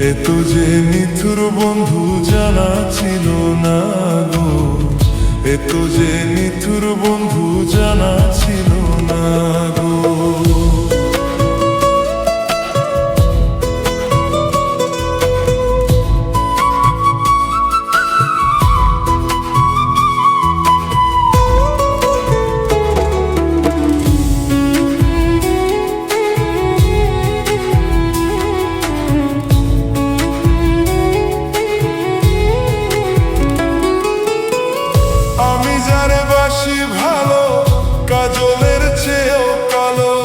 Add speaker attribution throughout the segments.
Speaker 1: এত যে নিথুর বন্ধু জানা ছিল না গো, এত যে নিথুর বন্ধু জানা ছিল না গো। আমি যারে বাসি ভালো, কাজলের চেয়েও কালো।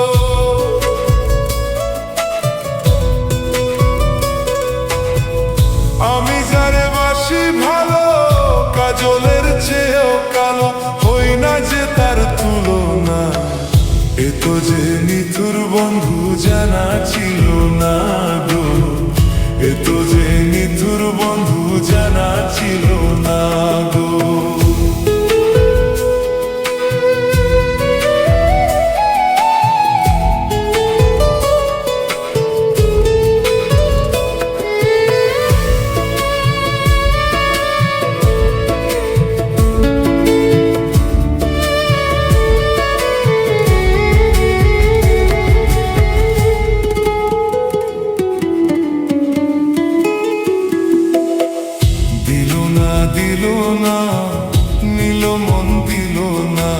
Speaker 1: আমি যারে বাসি ভালো, কাজলের চেয়েও কালো, হই না যে তার তুলনা। এত যে নিথুর বন্ধু জানা ছিল না গো, এত যে নিথুর বন্ধু জানা ছিল না গো। দিল না নিল মন দিল না,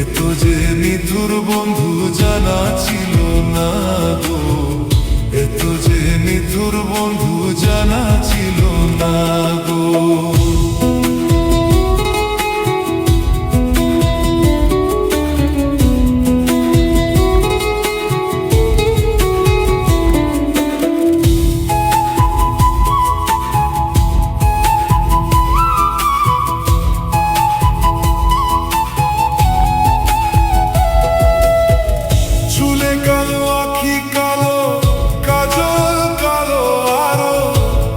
Speaker 1: এত যে নিথুর বন্ধু জানা ছিল না গো, এত যে নিথুর বন্ধু জানা ছিল না গো।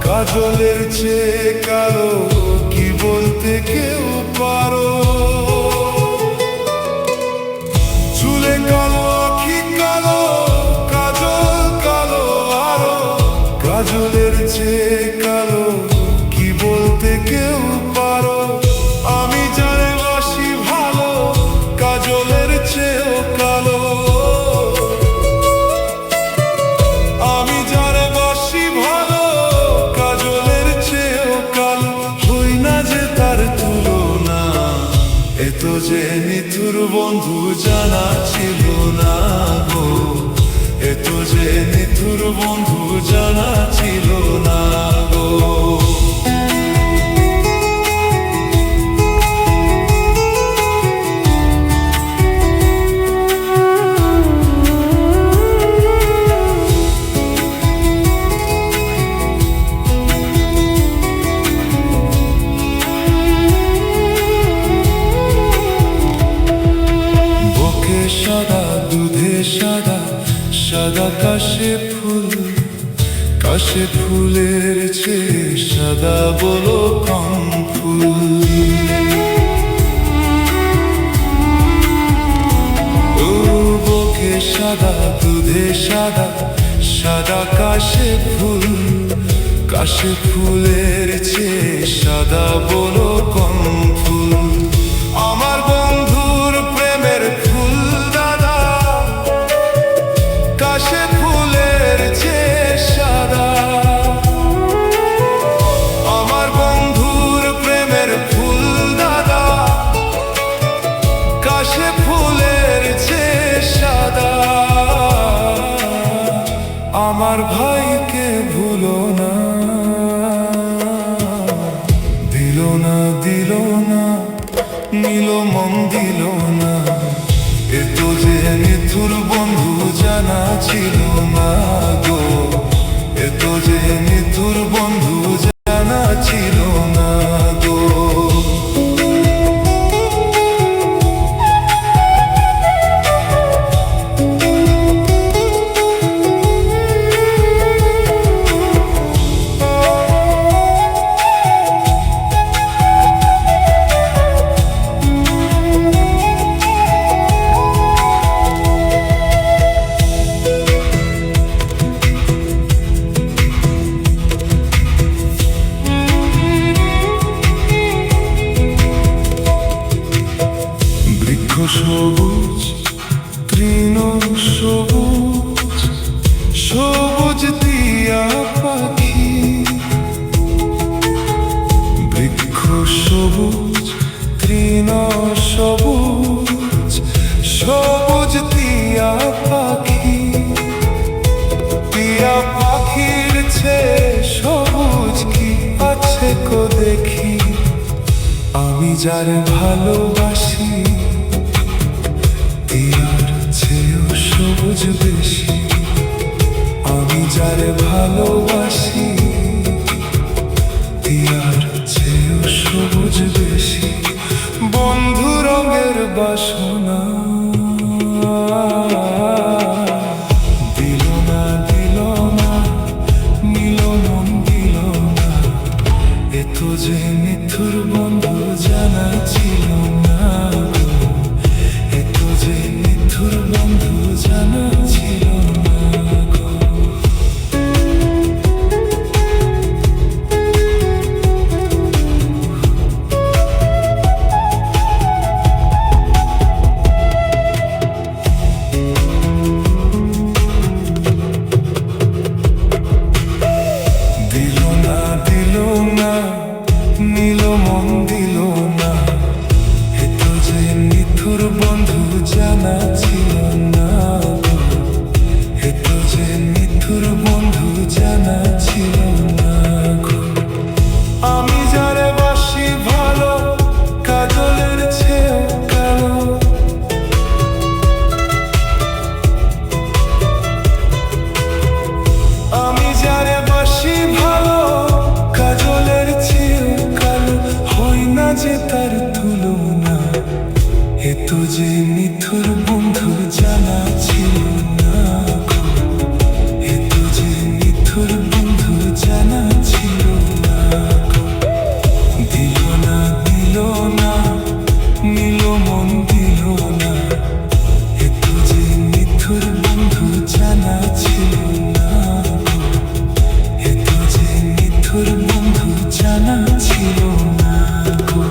Speaker 1: কাজলের চেয়ে কালো কি বলতে কেউ পারো, চুলে কালো আখি কালো, কাজল কালো আরো, কাজলের চেয়ে কালো কি বলতে কেউ পারো। আমি যারে বাসি ভালো, কাজলের চেয়েও কালো। আমি যারে বাসি ভালো, এত যে নিথুর বন্ধু জানা ছিল না গো, এত যে নিথুর বন্ধু জানা ছিল না গো। সাদা দুধে সাদা, সাদা কাশে ফুল, কাশে ফুলের চেয়ে সাদা বলো কম ফুল। ও বকে সাদা দুধে সাদা, সাদা কাশে ফুল, কাশে ফুলের চেয়ে সাদা বলো কম ফুল। আমার বন্ধুর প্রেমের ফুল দাদা, কাশে ফুলের চেয়ে সাদা। আমার বন্ধুর প্রেমের ফুল দাদা, কাশে ফুলের চেয়ে সাদা। আমার ভাইকে ভুলো না, দিল না দিল না নিল মন দিল না। এত যে নিথুর বন্ধু জানা ছিল না গো, এত যে নিথুর বন্ধু জানা ছিল না গো। সবুজ তৃণ সবুজ, সবুজ টিয়া পাখি। বৃক্ষ সবুজ তৃণ সবুজ, সবুজ টিয়া পাখি। টিয়া পাখির চেয়ে সবুজ কি আছে কো দেখি, আমি যারে ভালোবাসি টিয়ার চেয়েও সবুজ বেশি। আমি যারে ভালোবাসি টিয়ার চেয়েও সবুজ বেশি। বন্ধু রঙের বাসনা দিল না, দিল না, নিল মন দিল না। এত যে নিথুর বন্ধু জানা ছিল না গো, এত যে নিথুর বন্ধু জানা ছিল না গো। দিল না, দিল না, নিল মন দিল না। এত যে নিথুর বন্ধু জানা ছিল না গো, এত যে নিথুর বন্ধু জানা ছিল না গো। আমি যারে বাসি ভালো কাজলের চেয়েও কালো, আমি যারে বাসি ভালো কাজলের চেয়েও কালো। হই না যে তার তুলনা, এত যে নিথুর বন্ধু জানা ছিল না গো, এত যে নিথুর বন্ধু জানা ছিল না গো। দিল না, দিল না, নিল মন দিল না। এত যে নিথুর বন্ধু জানা ছিল না গো, এত যে নিথুর বন্ধু জানা ছিল না গো।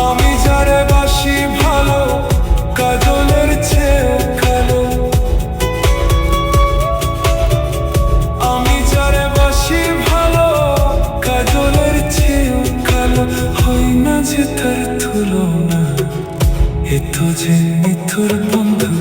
Speaker 1: আমি যারে বাসি ভালো কাজলের চেয়েও কালো, আমি যারে বাসি ভালো কাজলের চেয়েও কালো। হই না যে তার তুলনা, এত যে নিথুর বন্ধু